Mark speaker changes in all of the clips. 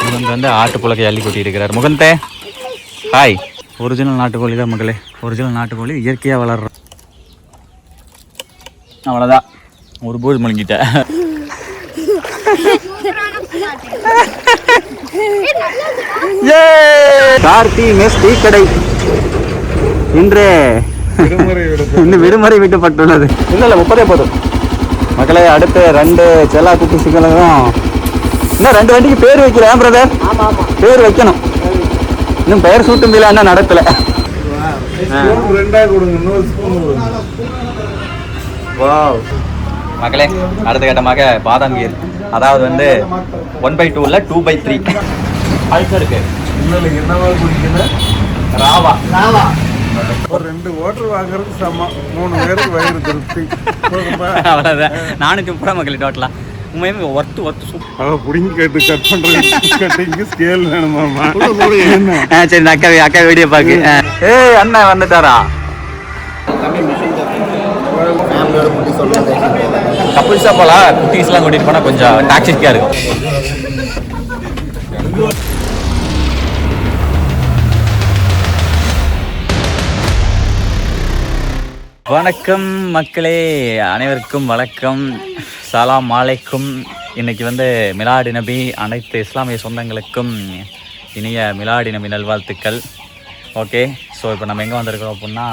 Speaker 1: முகந்த் வந்து ஆட்டுப்புழக்கை அள்ளி கொட்டி இருக்கிறார். முகந்தே ஹாய். ஒரிஜினல் நாட்டுக்கோழி தான் மக்களே, ஒரிஜினல் நாட்டுக்கோழி இயற்கையாக வளர்ற. அவ்வளோதான், ஒரு போது முழுங்கிட்டேன். கார்த்தி மெஸ் டீ கடை இன்று விடுமுறை விட்டுப்பட்டுள்ளது. இல்லை 30 போதும் மக்களே. அடுத்து 2 செல்லா குட்டி சிக்கலும் இன்னும் 2 வண்டிக்கு பேர் வைக்கிறேன் பிரதர். பேர் வைக்கணும், இன்னும் பெயர் சூட்டும் இல்லை, என்ன நடக்கல. மக்களே அடுத்த கட்டமாக பாதாம் கீர், அதாவது வந்து 1/2 இல்லை 2/3 இருக்கு. ராவா ராவா
Speaker 2: ஒரு 2 ஓட்டர் வாங்குறது சமம், 3 பேருக்கு வயிறு திருப்தி.
Speaker 1: அவ்வளோதான். 430 மக்களே டோட்டலா. உண்மையுமே ஒர்த்து சூப்பர்.
Speaker 2: புடிங்கி கேட்டு கட் பண்ணுறதுக்கு ஸ்கேல் வேணுமாமா?
Speaker 1: சரி, அக்கா வீடியோ பார்க்கு. ஏய் அண்ணன் வந்துட்டாரா? கப்புள்ஸாக போகலாம், குட்டீஸ்லாம் கூட்டிகிட்டு போனால் கொஞ்சம் டாக்ஸிக்காக இருக்கும். வணக்கம் மக்களே, அனைவருக்கும் வணக்கம், சலாம் அலைக்கும். இன்றைக்கி வந்து மிலாடி நபி, அனைத்து இஸ்லாமிய சொந்தங்களுக்கும் இனிய மிலாடி நபி நல்வாழ்த்துக்கள். ஓகே, ஸோ இப்போ நம்ம எங்கே வந்திருக்கிறோம் அப்படின்னா,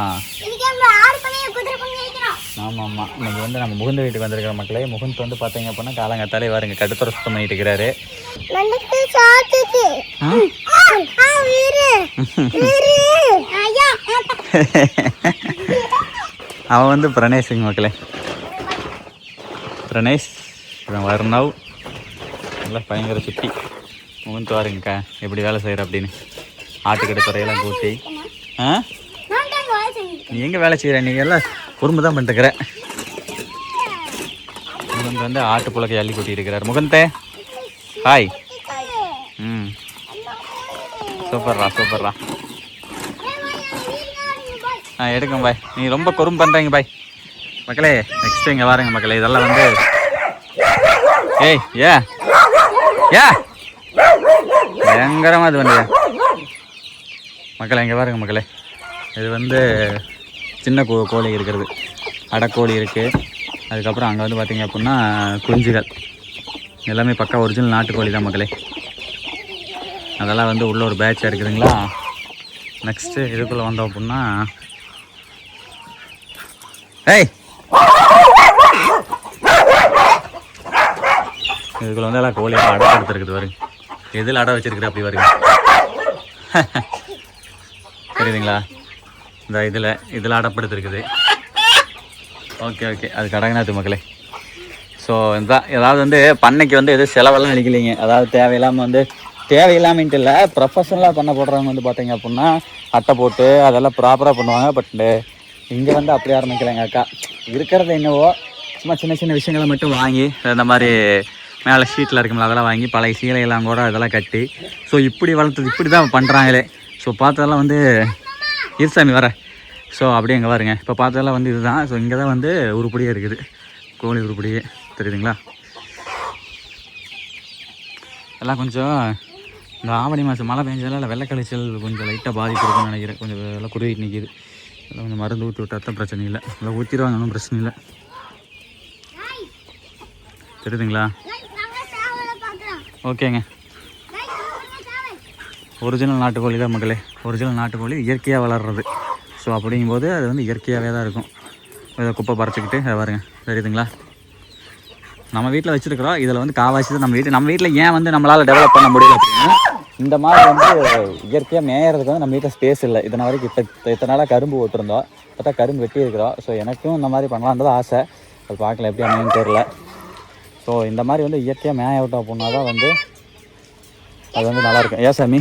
Speaker 1: ஆமாம் இன்றைக்கி வந்து நம்ம முகுந்த வீட்டுக்கு வந்திருக்கிற மக்களே. முகுந்த் வந்து பார்த்தீங்க அப்படின்னா காலங்காத்தாலே வருங்க கடுத்துறை சுத்தம் பண்ணிட்டு இருக்கிறாரு. அவன் வந்து பிரணேஷுங்க மக்களே. பிரணேஷ் இவன் வர்ணவ், நல்லா பயங்கர சுட்டி. முகுந்த் வாருங்கக்கா எப்படி வேலை செய்கிற அப்படின்னு ஆட்டுக்கடை கூட்டி. நீ எங்கே வேலை செய்கிற? நீங்கள் எல்லாம் குறும்பு தான் பண்ணிட்டுக்கிற. முகந்த் வந்து ஆட்டுப்புழக்கை அள்ளி கொட்டி இருக்கிறார். முகந்தே ஹாய். சூப்பர்ரா. எடுங்க பாய், நீ ரொம்ப குறும்பு பண்ணுறீங்க பாய். மக்களே நெக்ஸ்ட் இங்கே வாருங்க மக்களே. இதெல்லாம் வந்து பயங்கரமாக இது வந்து மக்களே இங்கே பாருங்க மக்களே. இது வந்து சின்ன கோழி இருக்கிறது, அடைக்கோழி இருக்குது. அதுக்கப்புறம் அங்கே வந்து பார்த்திங்க அப்படின்னா குஞ்சுகள் எல்லாமே பக்கா ஒரிஜினல் நாட்டுக்கோழி தான் மக்களே. அதெல்லாம் வந்து உள்ள ஒரு பேட்சாக இருக்குதுங்களா. நெக்ஸ்ட்டு இதுக்குள்ளே வந்தோம் அப்படின்னா இதுக்குள்ள வந்து எல்லாம் கோழியெல்லாம் அடை எடுத்துருக்குது வருங்க. எதில் அடை வச்சுருக்குது அப்படி வருங்க. தெரியுதுங்களா? இந்த இதில் அடப்படுத்திருக்குது. ஓகே அது கடகநாத்து மக்களே. ஸோ இதுதான், ஏதாவது வந்து பண்ணைக்கு வந்து எதுவும் செலவெல்லாம் அடிக்கலைங்க. அதாவது தேவையில்லாமன்ட்டு இல்லை, ப்ரொஃபஷனலாக பண்ண போடுறவங்க வந்து பார்த்தீங்க அப்படின்னா அட்டை போட்டு அதெல்லாம் ப்ராப்பராக பண்ணுவாங்க. பட் இங்கே வந்து அப்படி ஆரம்பிக்கலைங்க அக்கா. இருக்கிறது என்னவோ சும்மா சின்ன விஷயங்களை மட்டும் வாங்கி, இந்த மாதிரி மேலே ஷீட்டில் இருக்குங்களா அதெல்லாம் வாங்கி பழைய சீலையெல்லாம் கூட அதெல்லாம் கட்டி, ஸோ இப்படி வளர்த்தது இப்படி தான் பண்ணுறாங்களே. ஸோ பார்த்ததெல்லாம் வந்து ஈர்சாமி வர. ஸோ அப்படியே எங்கே பாருங்க, இப்போ பார்த்ததெல்லாம் வந்து இதுதான். ஸோ இங்கே தான் வந்து உருப்படியே இருக்குது, கோழி உருப்படியே தெரியுதுங்களா. எல்லாம் கொஞ்சம் இந்த ஆவணி மாதம் மழை பெஞ்சதால் வெள்ளை கழிச்சல் கொஞ்சம் லைட்டாக பாதிப்பு இருக்குன்னு நினைக்கிறேன். கொஞ்சம் எல்லாம் குருவிட்டு நிற்கிது. எல்லாம் கொஞ்சம் மருந்து ஊற்றி விட்டால் பிரச்சனை இல்லை, எல்லாம் ஊற்றிடுவாங்க, ஒன்றும் பிரச்சனை இல்லை. தெரியுதுங்களா? ஓகேங்க. ஒரிஜினல் நாட்டுக்கோழி தான் மக்களே, ஒரிஜினல் நாட்டுக்கோழி இயற்கையாக வளர்றது. ஸோ அப்படிங்கும்போது அது வந்து இயற்கையாகவே தான் இருக்கும். இதை குப்பை பறிச்சிக்கிட்டு அதை பாருங்க, தெரியுதுங்களா? நம்ம வீட்டில் வச்சுருக்குறோம். இதில் வந்து காவாசி தான் நம்ம வீட்டில் ஏன் வந்து நம்மளால் டெவலப் பண்ண முடியல அப்படின்னா, இந்த மாதிரி வந்து இயற்கையாக மேயறதுக்கு வந்து நம்ம வீட்டில் ஸ்பேஸ் இல்லை. இதனை வரைக்கும் இத்தனை நாளாக கரும்பு ஓட்டிருந்தோம், பார்த்தா கரும்பு வெட்டி இருக்கிறோம். ஸோ எனக்கும் இந்த மாதிரி பண்ணலான்றது ஆசை. அது பார்க்கல எப்படி அமையும் தெரியல. ஸோ இந்த மாதிரி வந்து இயற்கையாக மேய விட்டோம் அப்படின்னா தான் வந்து அது வந்து நல்லாயிருக்கும். ஏன் சாமி?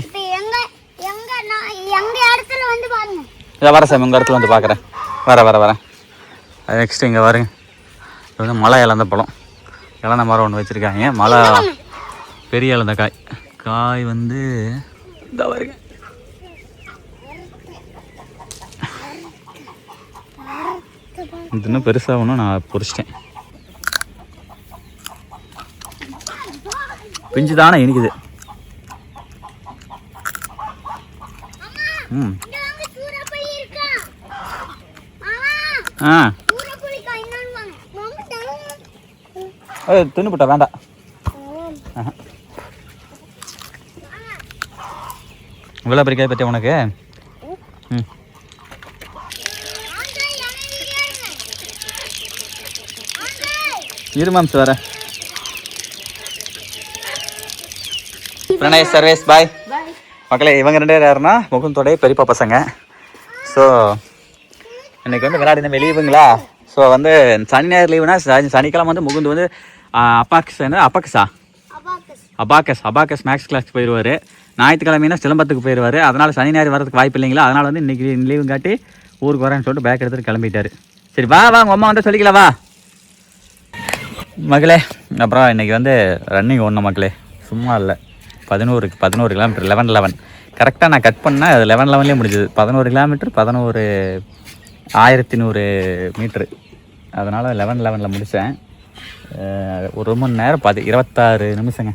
Speaker 1: இதை வர சாமி, உங்கள் இடத்துல வந்து பார்க்குறேன். வரேன். அது நெக்ஸ்ட்டு இங்கே வருங்க. இது வந்து மலை இழந்த பழம், இழந்த மரம் ஒன்று வச்சுருக்காங்க. மலை பெரிய இழந்த காய் வந்து இந்த வருங்க. இது இன்னும் பெருசாகணும், நான் பொறிச்சிட்டேன். பிஞ்சு தானே இனிக்குது. ம் ஆ தின்னுபிட்டா வேண்டாம். இவ்வளோ பிடிக்காது பற்றி உனக்கு. ம் இரு மாம்ஸ் வரேன். பிரணய் சர்வேஸ் பாய். மக்களே இவங்க 2 பேர் யாருன்னா முகுந்தோடைய பெரியப்பா பசங்க. ஸோ இன்றைக்கி வந்து விளையாடி இந்த லீவுங்களா. ஸோ வந்து சனி ஞாயிறு லீவுனா சனிக்கிழமை வந்து முகுந்து வந்து அபாக்கஸ் மேக்ஸ் கிளாஸ்க்கு போயிடுவார். ஞாயிற்றுக்கிழமைனா சிலம்பத்துக்கு போயிடுவார். அதனால் சனி ஞாயிறு வரதுக்கு வாய்ப்பு இல்லைங்களா. அதனால் வந்து இன்றைக்கி லீவு காட்டி ஊருக்கு வரேன்னு சொல்லிட்டு பேக் எடுத்துகிட்டு கிளம்பிட்டார். சரி வா உங்கள் அம்மா வந்து சொல்லிக்கலாம் வா மகளே. அப்புறம் இன்றைக்கி வந்து ரன்னிங் ஓடணும் மக்களே, சும்மா இல்லை. 11 கிலோமீட்டர் 11 கரெக்டாக நான் கட் பண்ணேன். அது 11 முடிஞ்சது. 11 கிலோமீட்டர் 11,100 மீட்ரு. அதனால் 11 முடித்தேன். ஒரு மணி நேரம் 26 நிமிஷங்க.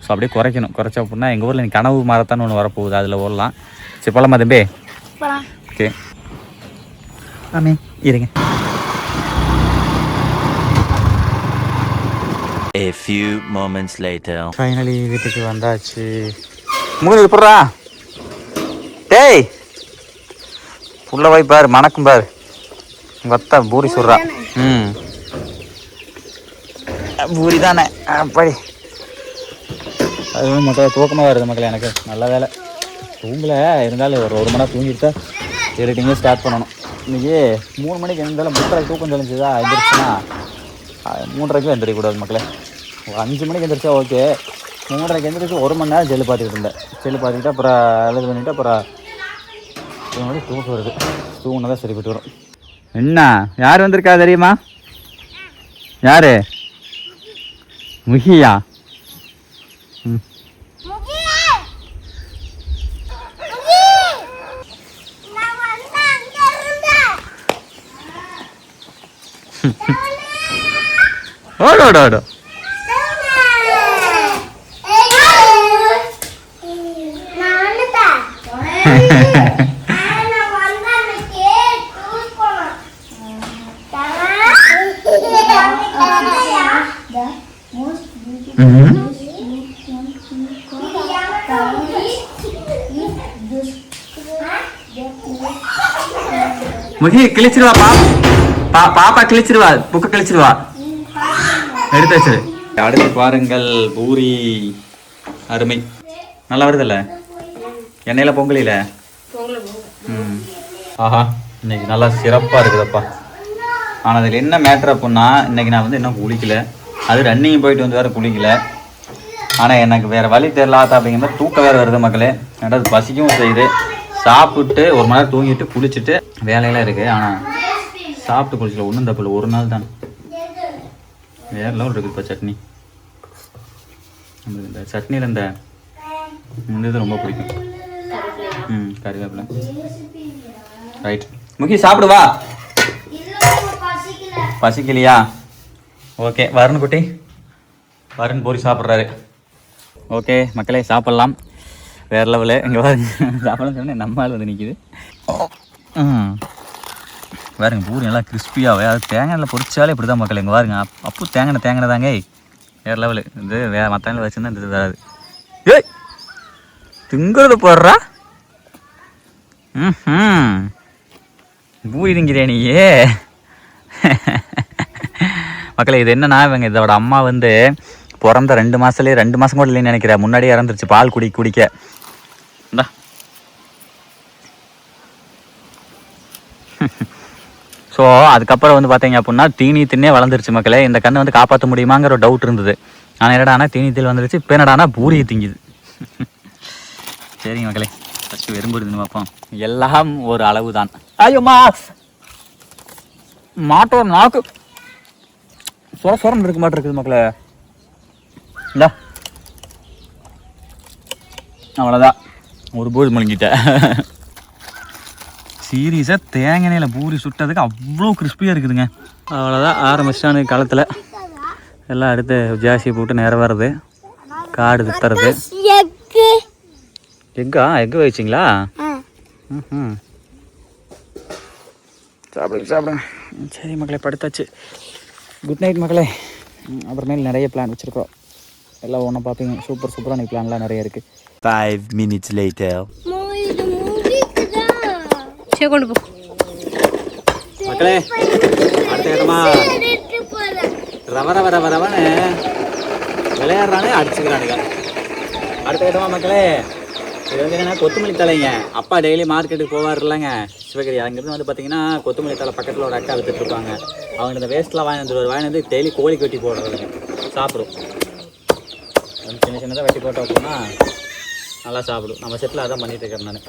Speaker 1: ஸோ அப்படியே குறைச்ச அப்படின்னா எங்கள் ஊரில் நீ கனவு மாரத்தான் ஒன்று வரப்போகுது, அதில் ஓடலாம். சரி போகலாமா தம்பி? ஓகே ஆமே இருங்க.
Speaker 3: A few moments later.
Speaker 1: Finally வீட்டுக்கு வந்தாச்சு. மூணு போடுறா டேய் புள்ள போய் பாரு மணக்கும் பாரு. வத்தா பூரி சுடுறா. ம் பூரி தானே அப்படி. அது மக்களே தூக்கமாக வருது மக்களே. எனக்கு நல்ல வேலை தூங்கலை, இருந்தாலும் ஒரு மணி நேரம் தூங்கிட்டு தான் எடிட்டிங்கே ஸ்டார்ட் பண்ணணும். இன்றைக்கி 3 மணிக்கு இருந்தாலும் 3:30 தூக்கம் தெளிஞ்சுதா. எந்திரிச்சுன்னா 3:30 எந்திரிக்கக்கூடாது மக்களே. 5 மணிக்கு எந்திரிச்சா ஓகே. 3:30 எந்திரிச்சு 1 மணி நேரம் செல்லு பார்த்துக்கிட்டு இருந்தேன். செல்லு பார்த்துக்கிட்டு அப்புறம் அழுது பண்ணிவிட்டு அப்புறம் 3 மணிக்கு தூக்கம் வருது. தூங்கினா தான் சரிப்பட்டு வரும். என்ன யார் வந்திருக்கா தெரியுமா? யார்? முகியா? ம் ஓடோடோடோ முகி கிழிச்சிருவா. பாப்பா கிழிச்சிருவா, புக்க கிழிச்சிருவா. எடுத்து வச்சிரு. அடுத்து பாருங்கள் பூரி அருமை. நல்லா வருதுல்ல எண்ணெயில் பொங்கலில். ம் ஆஹா இன்னைக்கு நல்லா சிறப்பாக இருக்குதுப்பா. ஆனால் அதில் என்ன மேட்ரு அப்படின்னா இன்றைக்கி நான் வந்து இன்னும் குளிக்கல. அது ரன்னிங் போயிட்டு வந்து வேறு குளிக்கல. ஆனால் எனக்கு வேறு வழி தெரியலாத்தா அப்படிங்கிற மாதிரி தூக்கம் வேறு வருது மக்களே. ரெண்டாவது பசிக்கவும் செய்யுது. சாப்பிட்டு 1 மணி நேரம் தூங்கிட்டு குளிச்சுட்டு வேலையெல்லாம் இருக்குது. ஆனால் சாப்பிட்டு குளிச்சல ஒன்றும் தப்பு இல்லை. ஒரு நாள் தான் வேறு லெவல் இருக்குது. இப்போ சட்னி நம்மளுக்கு இந்த சட்னியில் இந்த இது ரொம்ப பிடிக்கும். கறிவேப்பிலை ரைட். முக்கிய சாப்பிடுவா. பசிக்கலையா? ஓகே வருண் குட்டி வருண் பூரி சாப்பிட்றாரு. ஓகே மக்களே சாப்பிட்லாம். வேறு லெவலு. இங்கே பாருங்க சாப்பிடலாம் சொன்னேன் நம்ம ஆள் வந்து நிற்கிது. பாருங்க பூரி நல்லா கிறிஸ்பியாகவே. அது தேங்காயில் பொரிச்சாலே இப்படி தான் மக்கள். இங்கே பாருங்க அப்போ தேங்காய் தாங்க வேறு லெவலு. இது வேறு மற்ற வச்சுருந்தா இந்த இது வராது. ஏய் திங்கிறது போடுறா. பூரி திங்கிறே நீயே மக்களே. இது என்னன்னா இவங்க இதோட அம்மா வந்து பிறந்த 2 மாதத்துலேயே 2 மாதம் கூட இல்லைன்னு நினைக்கிறேன். முன்னாடியே இறந்துருச்சு பால் குடிக்க. இந்தா ஸோ அதுக்கப்புறம் வந்து பார்த்தீங்க அப்படின்னா தீனி தின்னே வளர்ந்துருச்சு மக்களே. இந்த கண்ணை வந்து காப்பாற்ற முடியுமாங்கிற ஒரு டவுட் இருந்தது. ஆனால் என்னடானா தீனி தீல் வந்துருச்சு. இப்போ என்னடானா பூரியை திங்குது. சரிங்க மக்களே ஃபஸ்ட்டு வெறும்புடுதுன்னு பார்ப்போம். எல்லாம் ஒரு அளவு தான். ஐயோம்மா மாட்டோட நாக்கு சொரன்னு இருக்க மாட்டிருக்குது மக்களே. இந்தா அவ்வளோதான் ஒரு பூரி முழுங்கிட்டேன். சீரியஸாக தேங்காயில் பூரி சுட்டதுக்கு அவ்வளோ கிறிஸ்பியாக இருக்குதுங்க. அவ்வளோதான் ஆரம்பிச்சிட்டானு காலத்தில் எல்லாம் அடுத்து ஜாஸ்தி போட்டு நேரம் வர்றது காடு தித்துறது. எக்கா எக்கு வச்சிங்களா? ம் சாப்பிடுங்க சாப்பிடுங்க. சரி மக்களே, படுத்தாச்சு. குட் நைட் மக்களே. அப்புறமேல் நிறைய பிளான் வச்சுருக்கோம், எல்லாம் ஒன்றும் பார்ப்பீங்க. சூப்பரான பிளான்லாம் நிறைய இருக்குது.
Speaker 3: 5 minutes later.
Speaker 4: சரி கொண்டு போ
Speaker 1: மக்களே. அடுத்த இடமா ரவரவன்னு விளையாடுறானே, அடிச்சுக்கிறானுங்க. அடுத்த இடமா மக்களே, இது வந்து என்னென்னா கொத்தமல்லி தலைங்க. அப்பா டெய்லி மார்க்கெட்டுக்கு போவார் இல்லைங்க சிவகிரி. அங்கேருந்து வந்து பார்த்தீங்கன்னா கொத்தமல்லி தலை பக்கத்தில் ஒரு அக்கா விற்றுட்ருப்பாங்க. அவங்க இந்த வேஸ்ட்லாம் வாங்கி வந்து டெய்லி கோழிக்கு வெட்டி போடுறதுங்க, சாப்பிடும். சின்ன சின்னதாக வெட்டி போட்டோம் அப்படின்னா நல்லா சாப்பிடும். நம்ம செட்டில் அதான் பண்ணிட்டு இருக்கேன் நான்.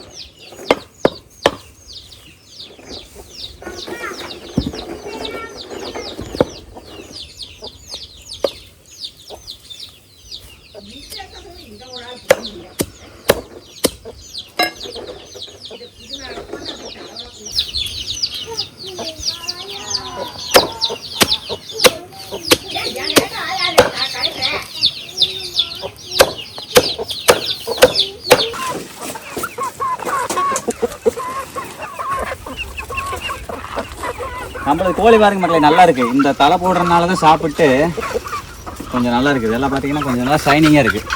Speaker 1: நம்மளது கோழி பாருங்க மக்களே, நல்லா இருக்குது. இந்த தலை போடுறதுனால தான் சாப்பிட்டு கொஞ்சம் நல்லா இருக்குது. இதெல்லாம் பார்த்தீங்கன்னா கொஞ்சம் நல்லா ஷைனிங்காக இருக்குது.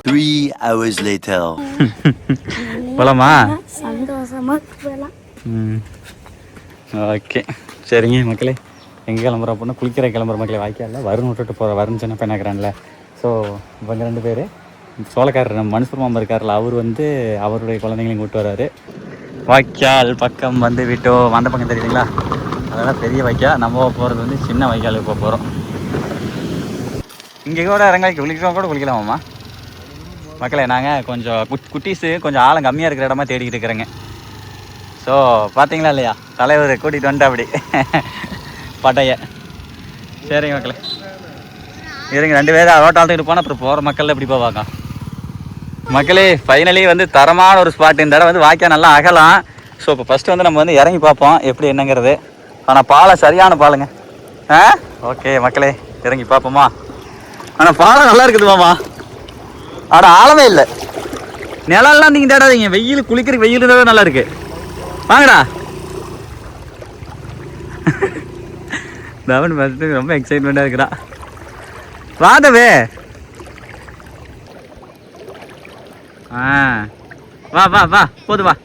Speaker 3: Three hours later.
Speaker 1: போலாமா?
Speaker 4: சந்தோஷமா போகலாம்.
Speaker 1: ஓகே சரிங்க மக்களே. எங்கே கிளம்புறோம் அப்படின்னா குளிக்கிற கிளம்புற மக்களே. வாய்க்கால வருண் விட்டுட்டு போகிற வருண் சின்ன பையனாக்குறான்ல. ஸோ இவங்க 2 பேர் சோளக்காரர் நம்ம மனுஷர் மாமா இருக்கார்ல, அவர் வந்து அவருடைய குழந்தைங்களையும் கூப்பிட்டு வர்றாரு. வாய்க்கால் பக்கம் வந்து விட்டோம். வந்த பக்கம் தெரியுதுங்களா, அதெல்லாம் பெரிய வாய்க்கால். நம்ம போகிறது வந்து சின்ன வாய்க்காலுக்கு போக போகிறோம். இங்கே கூட இறங்க குளிக்கிறவங்க கூட குளிக்கலாமாம்மா மக்களே. நாங்கள் கொஞ்சம் குட்டீஸு கொஞ்சம் ஆழம் கம்மியாக இருக்கிற இடமா தேடிக்கிட்டு இருக்கிறேங்க. ஸோ பார்த்தீங்களா இல்லையா, தலைவர் கூட்டிகிட்டு வந்துட்டு அப்படி பட்டைய. சரிங்க மக்களே, இருங்க 2 பேரும் ரோட்டை ஆழ்த்துக்கிட்டு போனால் அப்புறம் போகிற மக்கள் எப்படி போவாங்க மக்களே. ஃபைனலி வந்து தரமான ஒரு ஸ்பாட். இந்த இடம் வந்து வாய்க்கால் நல்லா அகலாம். ஸோ இப்போ ஃபஸ்ட்டு வந்து நம்ம வந்து இறங்கி பார்ப்போம் எப்படி என்னங்கிறது. ஆனால் பாலம் சரியான பாலுங்க. ஓகே மக்களே, இறங்கி பார்ப்போமா. ஆனால் பாலம் நல்லா இருக்குது மாமா. ஆட ஆழமே இல்லை, நிலம்லாம் நீங்கள் தேடாதீங்க. வெயில் குளிக்கிறதுக்கு வெயில் இருந்தால் நல்லா இருக்கு. வாங்கடா. தவன் பார்த்துட்டு ரொம்ப எக்ஸைட்மெண்ட்டாக இருக்கிறா. வாதவே வா வா வா போது வா.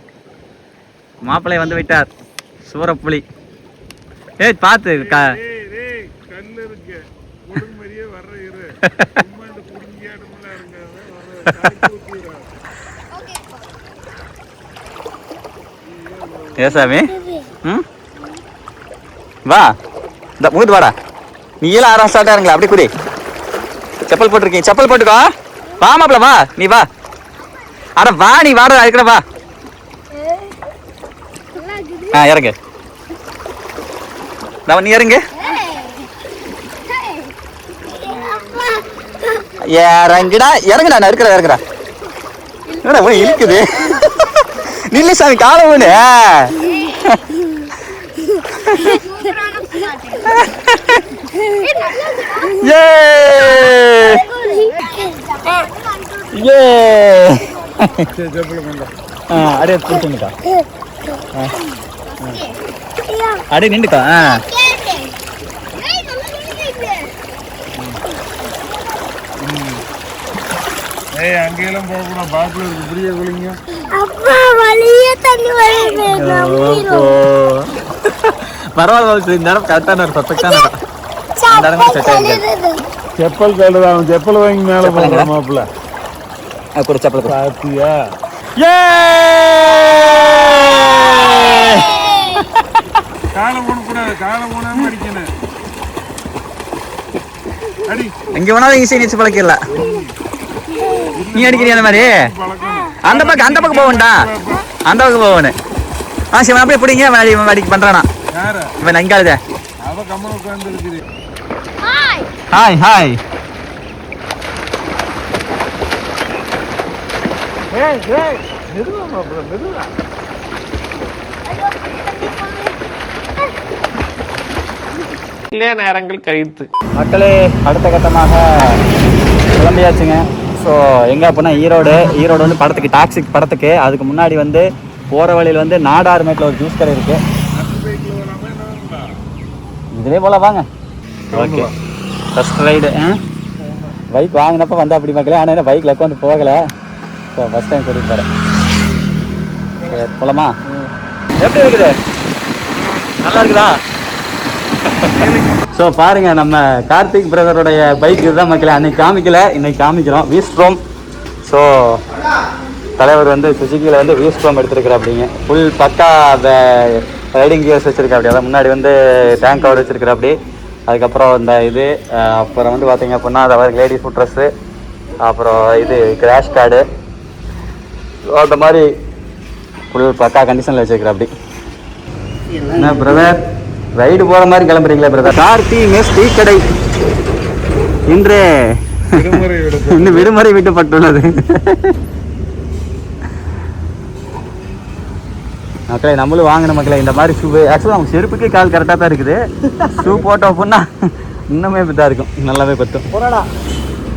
Speaker 1: மாப்பிள்ளை வந்து விட்டார் சூரப்புலி. ஏய் பார்த்து
Speaker 2: கண்ணு இருக்கு மாதிரியே வர்ற இரு.
Speaker 1: ஏசாமி வா இந்த மூது வாடா. நீ எல்லாம் ஆறாம் ஸ்டார்ட் ஆருங்களா, அப்படி குடி. செப்பல் போட்டிருக்கீங்க, செப்பல் போட்டுக்கோ. வா மாப்பிள்ள வா, நீ வா. அட வா, நீ வாடா இருக்கிற வா. இறங்கு நீ இறங்கு. இறங்குடா இறங்குடா, நான் இருக்கிற இழுக்குது. நில்லு சாமி, காலை ஒண்ணு. அடே பிடிச்சுங்கக்கா, அடே நின்றுக்கா.
Speaker 2: அங்கெல்லாம் போகக்கூடாது, பாட்டில் இருக்கு, புரிய குளிங்க.
Speaker 1: பரவாயில்ல, இந்த இடம் கரெக்டான ஒரு பர்ஃபெக்டான இடம். இந்த இடம் கூட செட் ஆகிருக்கு.
Speaker 2: செப்பல் கழுதா, அவன் செப்பல் வாங்கி மேலே போகிற மாப்பிள்ள
Speaker 1: கூட செப்பல்
Speaker 2: பாத்தியா. காலை போடக்கூடாது, காலை போடாம அடிக்கணும். அடி
Speaker 1: எங்க வேணாலும் ஈஸியாக நீச்சல் பழக்கல. நீ அடிக்கிறியா அந்த மாதிரி? அந்த பக்கம் போகண்டா, அந்த பக்கம் போகணும். சிவன் அப்படியே பிடிங்க வடிக்கு பண்றானா
Speaker 2: யாரு
Speaker 1: இவன் எங்காளுதே
Speaker 2: அவ கம்மன் உட்கார்ந்து இருக்குது
Speaker 1: ஹாய் ஹாய்
Speaker 2: மெதுவா மாப்பிள்ள மெதுவா நேரங்கள் கழித்து
Speaker 1: மக்களே அடுத்த கட்டமாக கிளம்பியாச்சுங்க. ஸோ எங்கே அப்படின்னா ஈரோடு வந்து படத்துக்கு டாக்ஸிக் படத்துக்கு அதுக்கு முன்னாடி வந்து போகிற வழியில் வந்து நாடார் மேட்டில் ஒரு ஜூஸ் கடை இருக்குது. இதுவே போல் வாங்க. ஓகே ஃபஸ்ட் ரைடு பைக் வாங்கினப்போ வந்து அப்படி மக்களே. ஆனால் என்ன பைக்கில் உட்காந்து போகலை. ஸோ ஃபஸ்ட் டைம் கூட்டிகிட்டு போகிறேன். சரி போலாமா? எப்படி இருக்குது? நல்லா இருக்குதா? ஸோ பாருங்க நம்ம கார்த்திக் பிரதருடைய பைக் இதுதான் மக்களே. அன்னைக்கு காமிக்கல, இன்னைக்கு காமிக்கிறோம். வீஸ்ட்ரோம். ஸோ தலைவர் வந்து சுசுக்கியில் வந்து வீஸ்ட்ரோம் எடுத்துருக்குற அப்படிங்க. ஃபுல் பக்கா ரைடிங் கியர்ஸ் வச்சுருக்கா அப்படி. அதான் முன்னாடி வந்து டேங்க் கவர் வச்சுருக்குற அப்படி. அதுக்கப்புறம் இந்த இது அப்புறம் வந்து பார்த்தீங்க அப்படின்னா அதாவது லேடிஸ் ஃபுட் ட்ரெஸ்ஸு, அப்புறம் இது கிராஷ் கார்டு, அந்த மாதிரி ஃபுல் பக்கா கண்டிஷனில் வச்சுருக்குற அப்படி. என்ன பிரதர் ரைடு போகிற மாதிரி கிளம்புறீங்களே பிரதர்? கார்த்தி மெஸ் டீ கடை இன்று இன்னும் விடுமுறை விட்டுப்பட்டுள்ளது. மக்களே நம்மளும் வாங்கின மக்களே இந்த மாதிரி ஷூ. ஆக்சுவலாக அவங்க செருப்புக்கே கால் கரெக்டாக தான் இருக்குது. ஷூ போட்டோம் அப்படின்னா இன்னுமே இதாக இருக்கும், நல்லாவே பற்றும்.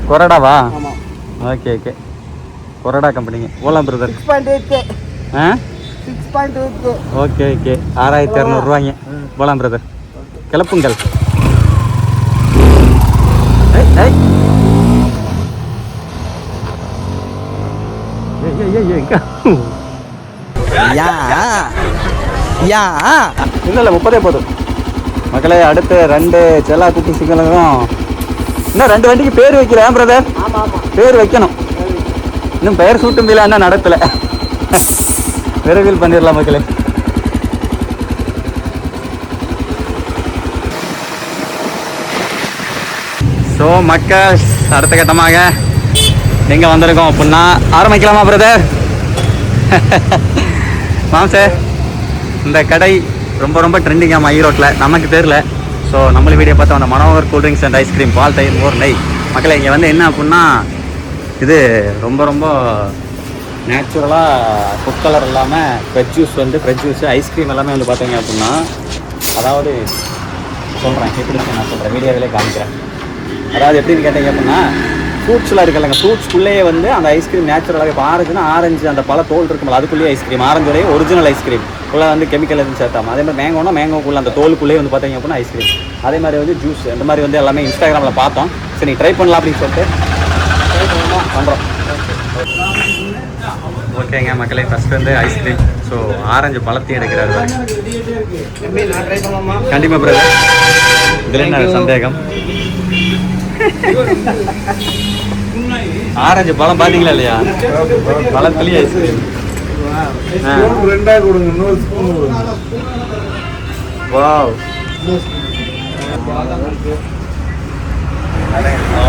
Speaker 1: கொரடாவா? ஓகே ஓகே கொரடா கம்பெனிங்க. போகலாம் பிரதர். ஆ ஓகே ஓகே 6200 போகலாம் பிரதர். கிளப்புங்கள். இல்லை 30 போதும் மக்களே. அடுத்து 2 செல்லா குட்டி சிக்கலும் இன்னும் 2 வண்டிக்கு பேர் வைக்கிறேன் பிரதர். பேர் வைக்கணும். இன்னும் பெயர் சூட்டும் இல்லை, என்ன நடத்தலை. விரைவில் பண்ணிடலாம் மக்களே. ஸோ மக்கள் அடுத்த கட்டமாக எங்கே வந்திருக்கோம் அப்படின்னா ஆரம்பிக்கலாமா பிரதர்? சார் இந்த கடை ரொம்ப ரொம்ப ட்ரெண்டிங்காமா ஈரோட்டில். நமக்கு தெரியல. ஸோ நம்மள வீடியோ பார்த்தோம் அந்த மனோகர் கூல்ட்ரிங்க்ஸ் அண்ட் ஐஸ்கிரீம், பால் தயிர் மோர் நெய். மக்களை இங்கே வந்து என்ன அப்படின்னா இது ரொம்ப ரொம்ப நேச்சுரலாக ஃபுட் கலர் இல்லாமல் ஃப்ரெஷ் ஜூஸ் வந்து ஃப்ரெஷ் ஜூஸு ஐஸ்கிரீம் எல்லாமே வந்து பார்த்தீங்க அப்படின்னா அதாவது சொல்கிறேன் எப்படி நான் சொல்கிறேன் வீடியோவிலே காமிக்கிறேன். அதாவது எப்படின்னு கேட்டீங்க அப்படின்னா ஃப்ரூட்ஸ்லாம் இருக்குல்லங்க, ஃப்ரூட்ஸ்குள்ளேயே வந்து அந்த ஐஸ்கிரீம் நேச்சுரலாக இப்போ ஆரஞ்சு அந்த பல தோல் இருக்கும்போது அதுக்குள்ளேயே ஐஸ்கிரீம், ஆரஞ்சுடைய ஒரிஜினல் ஐஸ்கிரீம் உள்ள வந்து கெமிக்கல் எதுவும் சேர்த்தாமல். அதே மாதிரி மேங்கோனா மேங்கோக்குள்ளே அந்த தோலுக்குள்ளேயே வந்து பார்த்தீங்க அப்படின்னா ஐஸ்கிரீம். அதே மாதிரி வந்து ஜூஸ் இந்த மாதிரி வந்து எல்லாமே இன்ஸ்டாகிராமில் பார்த்தோம். சரி நீ ட்ரை பண்ணலாம் அப்படின்னு சொல்லிட்டு பண்ணுறோம். ஓகேங்க மக்களே, ஃபஸ்ட்டு வந்து ஐஸ்கிரீம். ஸோ ஆரஞ்சு பழத்தையும் எடுக்கிறாரு கண்டிப்பாக பிரதர். இதில் என்ன சந்தேகம்? ஆரஞ்சு பழம் பார்த்தீங்களா இல்லையா? பழத்துலேயே ஐஸ்கிரீம். வாவ்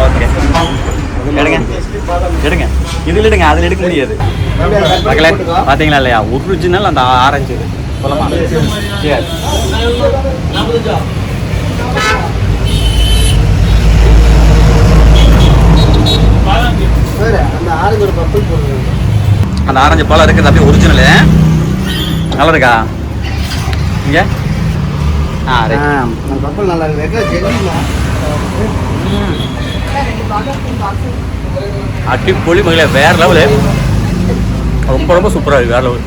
Speaker 1: ஓகே எடுங்க எடுங்க. இதில் எடுங்க, அதில் எடுக்க முடியாது மக்களே. பார்த்தீங்களா இல்லையா ஒரிஜினல் அந்த ஆரஞ்சு சொல்லமா? அந்த ஆரஞ்சு பழம் இருக்குது அப்படியே ஒரிஜினலு. நல்லா இருக்கா இங்கே?
Speaker 2: நல்லா இருக்கு.
Speaker 1: அடிப்பொலி மகளே, வேற லெவலு. ரொம்ப ரொம்ப சூப்பராக இருக்கு, வேற லெவல்.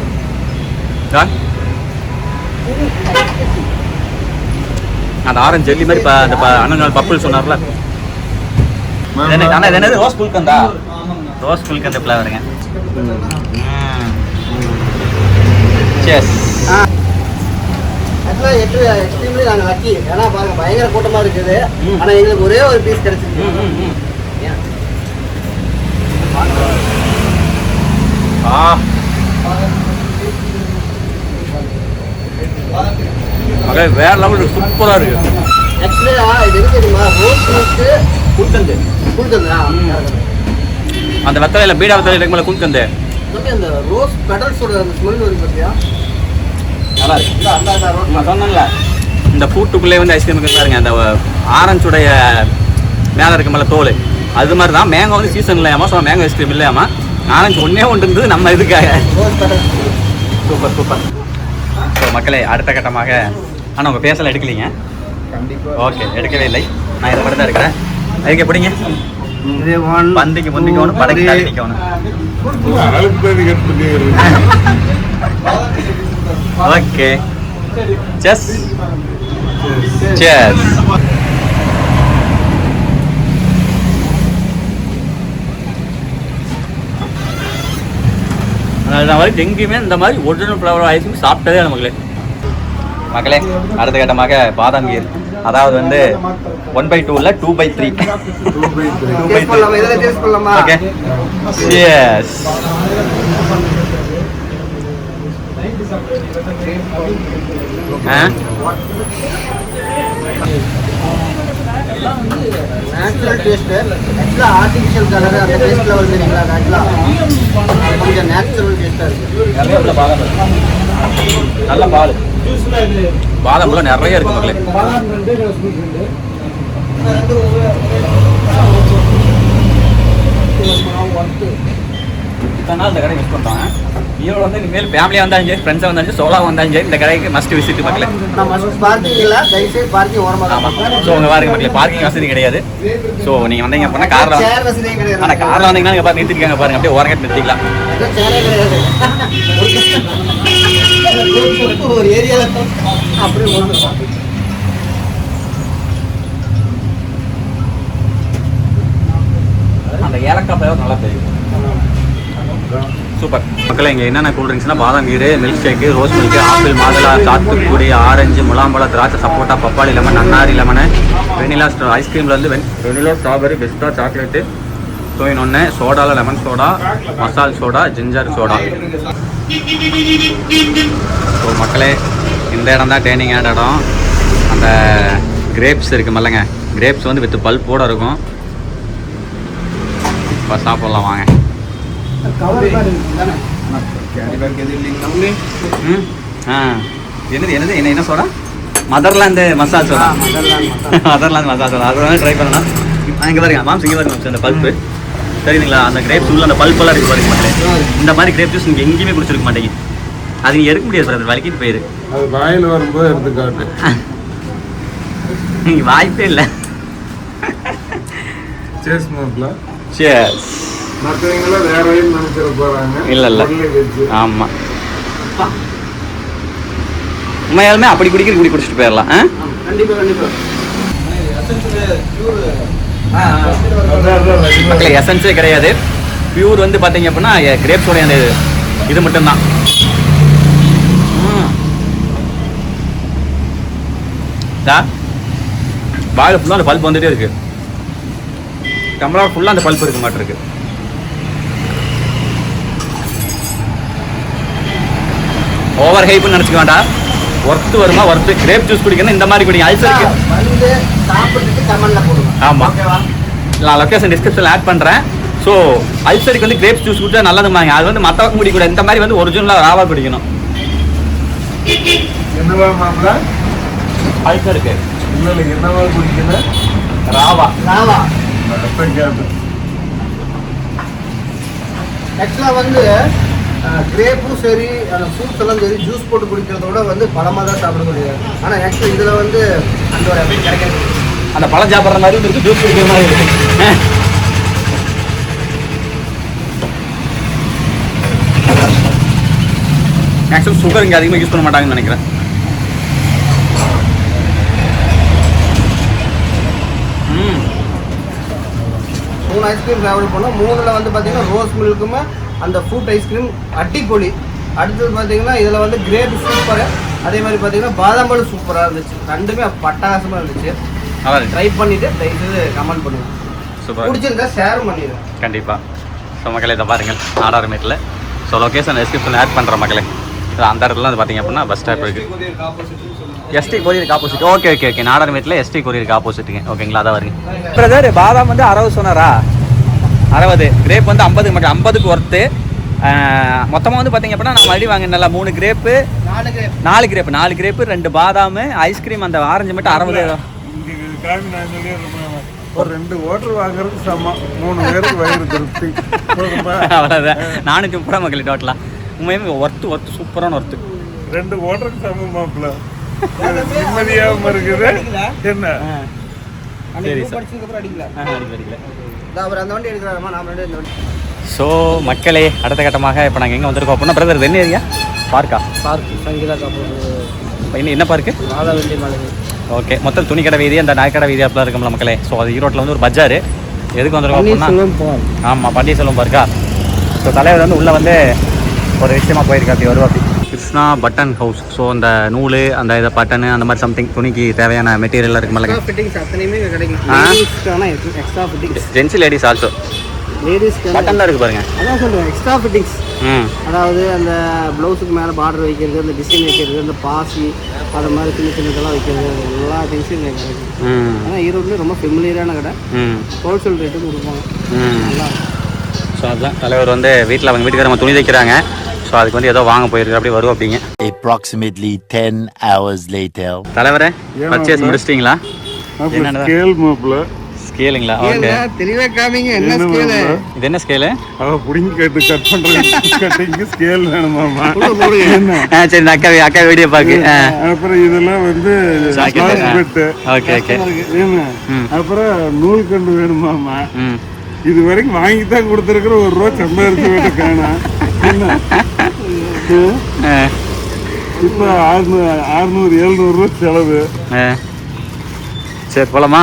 Speaker 1: அந்த ஆரஞ்சு ஜெல்லி மாதிரி அந்த அண்ணன் பப்புள் சொன்னார்ல, ஆனால் இது என்னது ரோஸ் குல்கந்தா? ரோஸ் குல்கந்த ஃப்ளவருங்க. செஸ்
Speaker 5: எக்ஸ்ட்ரீம்லி நாங்கள் லக்கி. ஏன்னா பாருங்க பயங்கர கூட்டமாக இருக்குது. ஆனால் எங்களுக்கு ஒரே ஒரு பீஸ் கிடைச்சிருக்கு.
Speaker 1: வேற லெவல் சூப்பராக இருக்கு.
Speaker 5: ஆக்சுவலி இது எது தெரியுமா? Rose milk
Speaker 1: gulkand.
Speaker 5: குல்கந்தா
Speaker 1: அந்த வெத்தலையில் பீடா வெத்தலை இருக்கும்போது குல்கந்து.
Speaker 5: அந்த ரோஸ் பெடல்ஸோட அந்த ஸ்மெல் வருது பார்த்தியா?
Speaker 1: நல்லா இருக்கு.
Speaker 5: அந்த ரோட்
Speaker 1: நான் சொன்னேன்ல இந்த பூட்டுக்குள்ளே வந்து ஐஸ்கிரீம் பாருங்க, அந்த ஆரஞ்சுடைய மேலே இருக்க மேலே தோல் அது மாதிரி தான். மேங்கோ வந்து சீசன் இல்லையாமா, ஸோ மேங்கோ ஐஸ்கிரீம் இல்லையாமா, ஆரஞ்சு ஒன்றே ஒன்று இருந்தது நம்ம இதுக்காக. Super super. ஸோ மக்களே, அடுத்த கட்டமாக ஆனால் உங்கள் பேசலாம் எடுக்கலீங்க. ஓகே, எடுக்கவே இல்லை. நான் இதை மட்டும் தான் இருக்கிறேன். அதுக்கு எப்படிங்க பந்திக்கு முந்திக்கணும், படைக்கு தள்ளி நிற்கணும். Okay, chess chess. நான் மாதிரி எங்கேயுமே இந்த மாதிரி ஒரிஜினல் ஃப்ளவர் ஐஸ்கிரீம் சாப்பிட்டதே மக்களே. மக்களே, அடுத்த கட்டமாக பாதாம் கீர், அதாவது வந்து 1/2 இல்லை 2/3. Okay, yes.
Speaker 5: Natural taste. ஆக்சுவலாக ஆர்டிஃபிஷியல் கலர் அந்த டேஸ்ட்ல வந்து கொஞ்சம் நேச்சுரல் டேஸ்ட்டாக இருக்குது.
Speaker 1: நல்ல பால், பாதாம் பழம் நிறைய இருக்கு மக்களே. இத்தனை நாள் இந்த கடை மிஸ் பண்ணுறாங்க. ஈரோடு வந்து இனிமேல் ஃபேமிலியாக வந்தாலும் சரி, ஃப்ரெண்ட்ஸாக வந்தாலும் சரி, சோலாக வந்தாலும் சரி, இந்த கடைக்கு மஸ்ட் விசிட் மக்களே.
Speaker 5: பார்க்கிங் இல்லை, தயவுசெய்து பார்க்கிங் ஓரமாக தான்.
Speaker 1: ஸோ உங்கள் பாருங்க மக்களே, பார்க்கிங் வசதி கிடையாது. ஸோ நீங்கள் வந்தீங்க அப்படின்னா காரில்,
Speaker 5: சேர் வசதியே கிடையாது.
Speaker 1: ஆனால் காரில் வந்தீங்கன்னா இங்கே பார்த்து நிறுத்திருக்காங்க பாருங்க, அப்படியே ஓரங்கட்டு நிறுத்திக்கலாம்.
Speaker 5: சேரே கிடையாது. ஒரு ஏரியாவில் அப்படியே ஓரமாக
Speaker 1: அந்த ஏலக்காய் ஃப்ளேவர் நல்லா தெரியும். சூப்பர் மக்களே. இங்கே என்னென்ன கூல் ட்ரிங்க்ஸ்னால் பாதாம் கீரு, milk shake, rose milk, apple, மாதுளா, சாத்துக்குடி, ஆரஞ்சு, முலாம்பழம், திராட்சை, சப்போட்டா, பப்பாளி லெமன், நன்னாரி லெமனு, வெனிலா ஐஸ்கிரீமில் வந்து வெனிலா, ஸ்ட்ராபெரி, பிஸ்தா, சாக்லேட்டு, தோயின் ஒன்று, சோடாவில் லெமன் சோடா, மசால் சோடா, ஜிஞ்சர் சோடா. ஸோ மக்களே, இந்த இடம் தான் டேர்னிங்கான இடம். அந்த கிரேப்ஸ் இருக்குது மல்லங்க, கிரேப்ஸ் வந்து வித் பல்போடு இருக்கும். இப்போ சாப்பிட்லாம் வாங்க. என்னது என்ன சோடா? மதர்லாந்து மசால் சோடா. மதர்லாந்து மசால் சோடா அது வேணால் ட்ரை பண்ணலாம். இங்கே பாருங்க மாம்ஸ், இங்கே பாருங்க மாம்ஸ், அந்த பல்ப்பு தெரியுதுங்களா? அந்த கிரேப்ஸ் உள்ள அந்த பல்பெல்லாம் இருக்குது பாருங்க மக்களே. இந்த மாதிரி கிரேப் ஜூஸ் நீங்கள் எங்கேயுமே குடிச்சிருக்க மாட்டேங்க. அது நீங்கள் எடுக்க முடியாது சார், அது வலிக்கிட்டு போயிரு.
Speaker 2: அது வாயில் வரும்போது எடுத்துக்காட்டு.
Speaker 1: நீங்கள் வாய்ப்பே இல்லை.
Speaker 2: சேஸ் மோட்ல
Speaker 1: சேஸ்.
Speaker 2: மற்றவங்களும் வேற வழியும் நினைச்சிட போறாங்க.
Speaker 1: இல்லை ஆமாம், உண்மையாலுமே அப்படி குடி குடிச்சிட்டு போயிடலாம்.
Speaker 5: கண்டிப்பாக கண்டிப்பாக.
Speaker 1: மக்களே, எசன்ஸே கிடையாது, பியூர் வந்து பார்த்தீங்க அப்படின்னா கிரேப்ஸோடைய அந்த இது மட்டும்தான். வாயில் ஃபுல்லாக அந்த பல்ப் வந்துகிட்டே இருக்குது. டம்ளர் ஃபுல்லாக அந்த பல்ப் இருக்க மாட்டிருக்கு. ஓவர் ஹைப்புன்னு நினச்சிக்க வேண்டாம், ஒர்த்து வருமா ஒர்த்து. கிரேப் ஜூஸ் குடிக்கணும் இந்த மாதிரி குடிங்க, அல்சருக்கு
Speaker 5: வந்து சாப்பிட்றதுக்கு கமெண்ட்ல போடுங்க.
Speaker 1: ஆமாம், நான் லொக்கேஷன் டிஸ்கிரிப்ஷனில் ஆட் பண்ணுறேன். ஸோ அல்சருக்கு வந்து கிரேப்ஸ் ஜூஸ் குடிச்சா நல்லதுமாங்க. அது வந்து மற்றவங்க குடிக்கூடாது, இந்த மாதிரி வந்து ஒரிஜினலாக ராவா குடிக்கணும்.
Speaker 2: என்னவா மாப்பிள?
Speaker 1: அல்சருக்கு
Speaker 2: இல்லை என்னவா குடிக்கல?
Speaker 1: ராவா.
Speaker 5: ராவா
Speaker 2: கேட்டேன்.
Speaker 5: ஆக்சுவலாக வந்து கிரேப்பும் சரி, அந்த ஃப்ரூட்ஸ் எல்லாம் சரி, ஜூஸ் போட்டு குடிக்கிறதோட வந்து பழமாக தான் சாப்பிடக்கூடியது. ஆனால் ஆக்சுவலி இதில் வந்து அந்த ஒரு எப்படி கிடைக்காது.
Speaker 1: அந்த பழம் சாப்பிட்ற மாதிரி இருக்கு, ஜூஸ் குடிக்கிற மாதிரி இருக்கு. மேக்ஸிமம் சுகர் இங்கே அதிகமாக யூஸ் பண்ண மாட்டாங்கன்னு நினைக்கிறேன்.
Speaker 5: மூணு ஐஸ்கிரீம் ட்ராவல் பண்ணோம். மூணில் வந்து பார்த்தீங்கன்னா ரோஸ் மில்க்குமே அந்த ஃப்ரூட் ஐஸ்கிரீம் அட்டிப்பொலி. அடுத்தது பார்த்தீங்கன்னா இதில் வந்து கிரேப் சூப்பரு, அதே மாதிரி பார்த்தீங்கன்னா பாதாம் பழம் சூப்பராக இருந்துச்சு. ரெண்டுமே பட்டாசமாக இருந்துச்சு.
Speaker 1: நல்லா இருக்கு.
Speaker 5: ட்ரை பண்ணிவிட்டு தயவுசெய்து கமெண்ட் பண்ணுங்கள்.
Speaker 1: சூப்பர்,
Speaker 5: பிடிச்சிருந்தா ஷேர் பண்ணிடுங்க
Speaker 1: கண்டிப்பாக. ஸோ மக்களே, இதை பாருங்கள் நாடார்மேட்டில். ஸோ லொக்கேஷன் டிஸ்கிரிப்ஷனில் ஆட் பண்ணுற மக்களே. அந்த இடத்துல வந்து பார்த்தீங்க அப்படின்னா பஸ் ஸ்டாப் இருக்குது. எஸ்டி கொரியருக்கு ஆப்போசிட். ஓகே ஓகே ஓகே, நாடார்மேட்டில் எஸ்டி கொரியருக்கு ஆப்போசிட்டுங்க. ஓகேங்களா, அதான் வருங்க. பிரதர், பாதாம் வந்து 60 சொன்னாரா? 60. கிரேப் வந்து 50 மட்டும், 50க்கு ஒர்த்து. மொத்தமாக வந்து பார்த்தீங்க அப்படின்னா நான் மறுபடியும் வாங்கினல 3 கிரேப்பு 4 கிரேப்பு 2 பாதாம் ஐஸ்கிரீம் அந்த ஆரஞ்சு மட்டும் 60.
Speaker 2: காமி நான் சொல்லிடுறேன், ஒரு 2 ஓட்டர் வாங்குறதுக்கு சமம், 3 பேருக்கு வயிறு திருப்தி.
Speaker 1: அவ்வளோதான் 430 ரூபா மக்களே டோட்டலாக. உண்மையுமே ஒர்த்து சூப்பரான ஒர்த்து.
Speaker 2: 2 ஓட்டருக்கு சமம் மாப்பிள்ள. நிம்மதியாகவும் இருக்குது. என்ன
Speaker 1: சரி ஸோ மக்களே, அடுத்த கட்டமாக இப்போ நாங்கள் எங்கே வந்திருக்கோம் அப்படின்னா பிரதர் என்ன ஏரியா? பார்க்கா?
Speaker 5: சங்கீதா
Speaker 1: என்ன பார்க்கு? ஓகே, மொத்தம் துணி கடை வீதி அந்த நாய்க்கடை வீதி அப்படிலாம் இருக்கும்ல மக்களே. ஸோ அது ஈரோட்டில் வந்து ஒரு பஜாரு. எதுக்கு வந்திருக்கோம் அப்படின்னா, ஆமாம் பன்னீர்செல்வம் பார்க்கா. ஸோ தலைவர் வந்து உள்ளே வந்து ஒரு விஷயமா போயிருக்கா, அப்படி வருவா. அப்படி கிருஷ்ணா பட்டன் ஹவுஸ். ஸோ அந்த நூல் அந்த இதை பட்டனு அந்த மாதிரி சம்திங் துணிக்கு தேவையான மெட்டீரியல் இருக்குமில்ல. Gents ladies also. பட்டன்ல இருக்கு பாருங்க.
Speaker 5: அதான் சொல்லுவேன், எக்ஸ்ட்ரா ஃபிட்டிங்ஸ். அதாவது அந்த ப்ளவுஸுக்கு மேலே பார்டர் வைக்கிறது, அந்த டிசைன் வைக்கிறது, அந்த பாசி அது மாதிரி சின்னதெல்லாம் வைக்கிறது, எல்லா திங்ஸும் இங்கே கிடைக்கும். ஆனால் ஈரோட்லேயும் ரொம்ப ஃபெமிலியரான கடை. ஹோல்சேல் ரேட்டுக்கு கொடுப்பாங்க. நல்லா.
Speaker 1: ஸோ அதுதான் தலைவர் வந்து வீட்டில் அவங்க வீட்டுக்காரங்க துணி தைக்கிறாங்க. ஸோ அதுக்கு வந்து ஏதோ வாங்க போயிருக்கு, அப்படி வருவோம் அப்படிங்க.
Speaker 3: Approximately 10 hours later.
Speaker 1: தலைவரே பர்ச்சேஸ் முடிச்சிட்டிங்களா?
Speaker 2: ஸ்கேல் மாப்பிள்ள.
Speaker 1: ஸ்கேலுங்களா? ஓகே,
Speaker 5: தெளிவா காமிங்க. என்ன ஸ்கேல்?
Speaker 1: இது என்ன ஸ்கேலு?
Speaker 2: அவ புடிங்கி கேட்டு கட் பண்றது கட்டிங்கு ஸ்கேல் வேணுமாமா.
Speaker 1: சரி, அக்கா வீடியோ பாக்கு.
Speaker 2: அப்புறம் இதெல்லாம் வந்து
Speaker 1: ஓகே ஓகே.
Speaker 2: அப்புறம் நூல் கண்டு வேணுமாமா. இது வரைக்கும் வாங்கி தான் கொடுத்துருக்குற, 1 ரூபா சம்பாதிச்சு வேட்ட காணா. இப்ப 600-700 ரூபா செலவு.
Speaker 1: சரி போலாமா?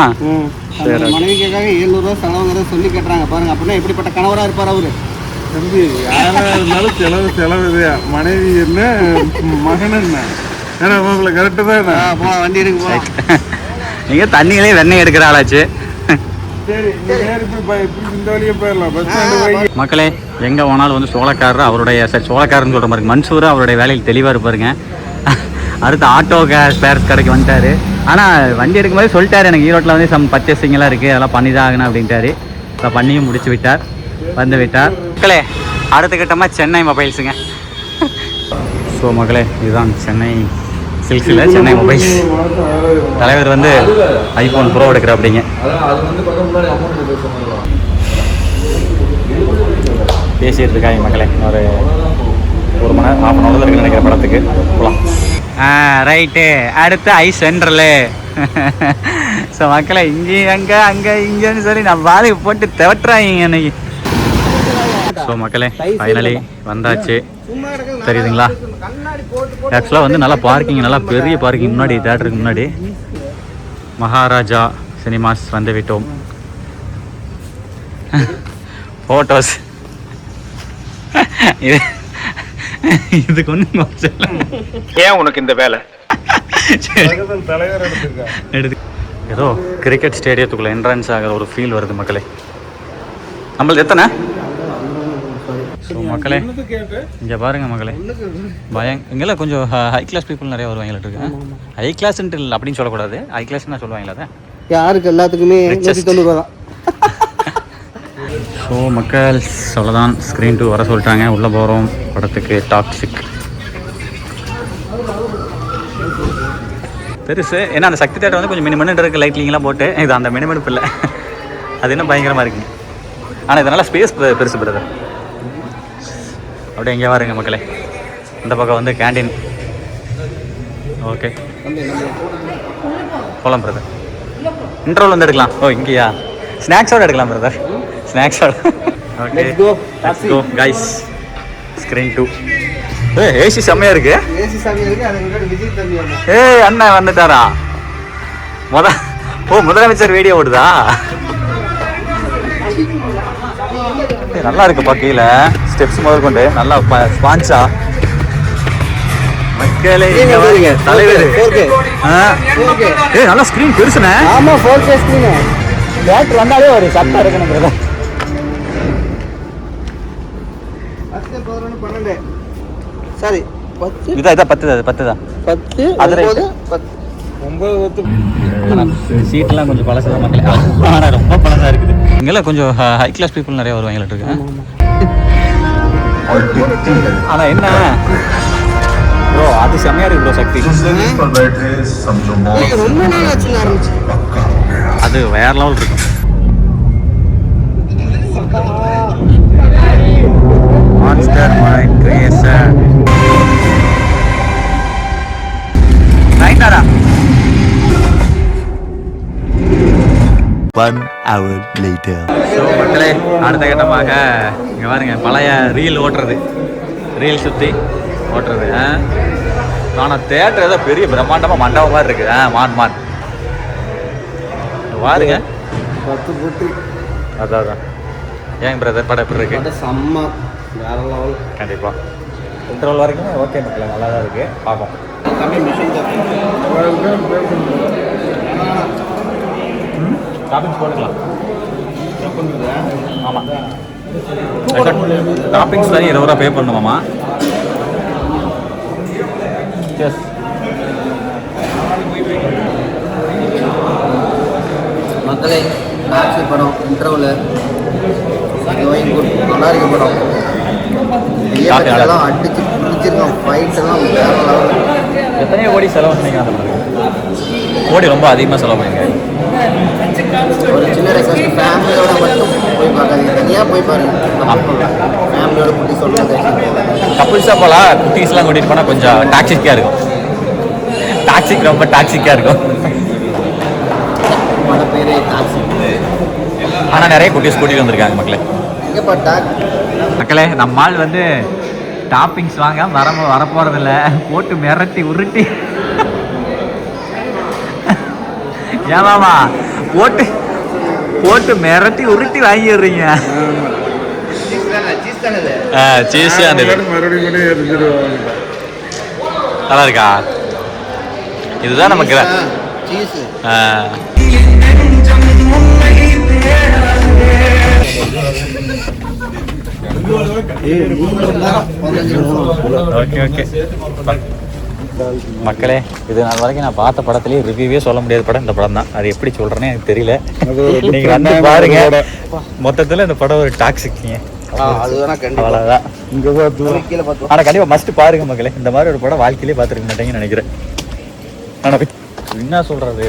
Speaker 5: மனைவிக்காக 700 ரூபா செலவுங்கிறத சொல்லி கேட்டுறாங்க பாருங்க. அப்படின்னா எப்படிப்பட்ட கணவரா இருப்பார் அவரு?
Speaker 2: தம்பி, யாரா இருந்தாலும் செலவு இதே. மனைவி என்ன மகன் என்ன? ஏன்னா உங்களை கரெக்டு தான்.
Speaker 5: வண்டி இருக்கு.
Speaker 1: நீங்க தண்ணியிலே வெண்ணெய் எடுக்கிற ஆளாச்சு. மக்களே, எங்க போனாலும் வந்து சோளக்காரர் அவருடைய சோளக்காரன்னு சொல்ற மாதிரி மன்சூர் அவருடைய வேலையில் தெளிவா இருப்பாருங்க. அடுத்து ஆட்டோ ஸ்பேர்ஸ் கடைக்கு வந்துட்டாரு. ஆனால் வண்டி எடுக்கும் போது சொல்லிட்டாரு, எனக்கு ஈரோட்டில் வந்து சம் பர்ச்சேசிங்லாம் இருக்குது, அதெல்லாம் பண்ணி தான் ஆகணும் அப்படின்ட்டாரு. ஸோ பண்ணியும் முடிச்சு விட்டார், வந்து விட்டார். மக்களே, அடுத்த கட்டமாக சென்னை மொபைல்ஸுங்க. ஸோ மக்களே, இதுதான் சென்னை சில்க்ஸில் சென்னை மொபைல்ஸ். தலைவர் வந்து ஐஃபோன் ப்ரோ எடுக்கிற அப்படிங்க. பேசிட்டு இருக்காங்க மக்களே. ஒரு மணி நேரம் 1/2 hour இருக்குன்னு நினைக்கிற படத்துக்கு போகலாம். ரைட்டு, அடுத்து ஐ சென்ட்ரலு. ஸோ மக்களை இங்கேயும் அங்கே இங்கேன்னு சொல்லி நான் பாதுக்கு போட்டு தவட்டுறாங்க இன்னைக்கு. ஸோ மக்களே, ஃபைனலி வந்தாச்சு. தெரியுதுங்களா? ஆக்சுவலாக வந்து நல்லா பார்க்கிங், நல்லா பெரிய பார்க்கிங் முன்னாடி, தேட்டருக்கு முன்னாடி மகாராஜா சினிமாஸ் வந்து விட்டோம். ஃபோட்டோஸ் இதுக்கு ஒன்றும் ஏன் உனக்கு இந்த வேலை? எடுத்து ஏதோ கிரிக்கெட் ஸ்டேடியத்துக்குள்ளே என்ட்ரன்ஸ் ஆகிற ஒரு ஃபீல் வருது மக்களே. நம்மளது எத்தனை? ஸோ மக்களே, இங்கே பாருங்கள் மக்களே, இங்கெல்லாம் கொஞ்சம் ஹை கிளாஸ் பீப்புள் நிறைய வருவாங்க இருக்கு. ஹை கிளாஸ்ன்ட்டு இல்லை அப்படின்னு சொல்லக்கூடாது, ஹை கிளாஸ்ன்னு சொல்லுவாங்களா? அதை
Speaker 5: யாருக்கு எல்லாத்துக்குமே 190 ரூபா தான்.
Speaker 1: ஸோ மக்கள் அவ்வளோதான், ஸ்க்ரீன் 2 வர சொல்லிட்டாங்க. உள்ளே போகிறோம் படத்துக்கு. டாக்ஸிக் பெருசு, ஏன்னா அந்த சக்தி தேட்டர் வந்து கொஞ்சம் மினிமன்னு இருக்குது, லைட்லிங்லாம் போட்டு. இது அந்த மினிமனுப்பு இல்லை, அது இன்னும் பயங்கரமாக இருக்குங்க. ஆனால் இதனால் ஸ்பேஸ் பெருசு பிரதர். அப்படியே எங்கே பாருங்க மக்களே, இந்த பக்கம் வந்து கேண்டீன். ஓகே, போகலாம் பிரதர். இன்டர்வல் வந்து எடுக்கலாம். ஓ இங்கேயா? ஸ்நாக்ஸோடு எடுக்கலாம் பிரதர், ஸ்நாக்ஸோட. Okay, let's go guys. Screen 2. AC செம்மையா இருக்கு.
Speaker 5: ஏசி சாமி இருக்கு. அது முன்னாடி விஜய் தம்பி வந்தா.
Speaker 1: அண்ணன் வந்துட்டாரா? முதலமைச்சர் வீடியோ ஓடுதா? நல்லா இருக்குப்பா, கீழே ஸ்டெப்ஸ் முதல் கொண்டு நல்லா ஸ்பான்ஸா. மக்களே இங்க பாருங்க, தலைவர். நல்லா ஸ்கிரீன் பெருசுனே.
Speaker 5: ஆமா, 4K ஸ்கிரீன்.
Speaker 1: தியேட்டர் வந்தாலே ஒரு சத்தம் இருக்கணும் பிரதர்.
Speaker 5: 10 11 12 சாரி 10
Speaker 1: இதா 10 தான்.
Speaker 5: 10
Speaker 1: அது
Speaker 5: 9 10
Speaker 1: சீட்லாம் கொஞ்சம் பழசா மக்களே. ஆனால் ரொம்ப பழசா இருக்குது. இங்கெல்லாம் கொஞ்சம் ஹை கிளாஸ் பீப்புள் நிறைய வருவாங்க இருக்கு. ஆனால் என்ன ப்ரோ அது செம்மையாக இருக்கு ப்ரோ சக்தி
Speaker 5: ரொம்ப நாள் ஆச்சுன்னு ஆரம்பிச்சு.
Speaker 1: அது வேற லெவல் இருக்கும். மான்ஸ்டர் மைண்ட் கிரியேஷன் ரைட்டாடா.
Speaker 3: 1 hour later.
Speaker 1: ஸோ மக்களே அடுத்த கட்டமாக இங்கே பாருங்க பழைய ரீல் ஓட்டுறது, ரீல் சுற்றி ஓட்டுறது. ஆனால் தேட்டர் ஏதோ பெரிய பிரம்மாண்டமாக மண்டபம் மாதிரி இருக்குது. மான் பாருங்க
Speaker 5: 10 போட்டு
Speaker 1: அதான் ஏங்க பிரதர் படம் எப்படி இருக்கு?
Speaker 5: செம்ம வேற லெவல்.
Speaker 1: கண்டிப்பாக இன்டர்வல் வரைக்கும் ஓகே மக்களே, நல்லா தான் இருக்குது. பார்ப்போம்.
Speaker 5: கம்மி மிஷின்
Speaker 1: டாப்பிங்ஸ் போட்டுக்கலாம். ஆமாம் டாப்பிங்ஸ் தனி 20 ரூபா பே பண்ணுமாம்மா. எஸ்
Speaker 5: மக்களே டாக்ஸி படம் இன்டர்வல் நல்லா இருக்கு படம். எல்லாம் அடிச்சு பிடிச்சிருக்கோம். ஃபைட்ஸ் எல்லாம் வேற லெவல்.
Speaker 1: எத்தனையோ கோடி செலவு பண்ணீங்க? அந்த மாதிரி கோடி ரொம்ப அதிகமாக செலவு பண்ணிங்க.
Speaker 5: ஒரு சின்ன ரெக்வஸ்ட், ஃபேமிலியோட மட்டும் போய் பார்க்காதீங்க, தனியாக போய் பாருங்க. ஃபேமிலியோட குட்டி சொல்லுறது
Speaker 1: கப்புள்ஸாக போகலாம். குட்டீஸ்லாம் கூட்டிகிட்டு போனால் கொஞ்சம் டாக்ஸிக்காக இருக்கும். டாக்ஸிக் ரொம்ப டாக்ஸிக்காக இருக்கும்.
Speaker 5: பல பேர் டாக்ஸி.
Speaker 1: ஆனால் நிறைய குட்டீஸ் கூட்டிகிட்டு வந்திருக்காங்க மக்களே.
Speaker 5: எங்கேப்பா
Speaker 1: மக்களே நம்ம ஆள் வந்து டாப்பிங்ஸ் வாங்க வரப்போகிறதில்ல, போட்டு மிரட்டி உருட்டி. ஏமாமா போட்டு மிரட்டி உருட்டி வாங்கிடுறீங்க. சீஸ்
Speaker 2: மறுபடியும் எரிஞ்சிருவாங்க.
Speaker 1: நல்லா இருக்கா? இதுதான் நமக்கு
Speaker 5: சீஸ்.
Speaker 1: ஓகே ஓகே மக்களே, இது நாள் வரைக்கும் நான் பார்த்த படத்துலேயே ரிவ்யூவே சொல்ல முடியாத படம் இந்த படம் தான். அது எப்படி சொல்கிறேன்னு எனக்கு தெரியல. நீங்கள் வந்து பாருங்க. மொத்தத்தில் இந்த படம் ஒரு டாக்ஸிக்கிங்க. அவ்வளோதான். ஆனால் கண்டிப்பாக மஸ்ட் பாருங்க மக்களே. இந்த மாதிரி ஒரு படம் வாழ்க்கையிலே பார்த்துருக்க மாட்டேங்கன்னு நினைக்கிறேன். ஆனால் என்ன சொல்கிறது,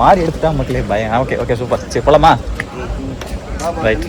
Speaker 1: மாறி எடுத்துட்டா மக்களே பயம். Okay okay super. சரி போலாமா? ரைட்.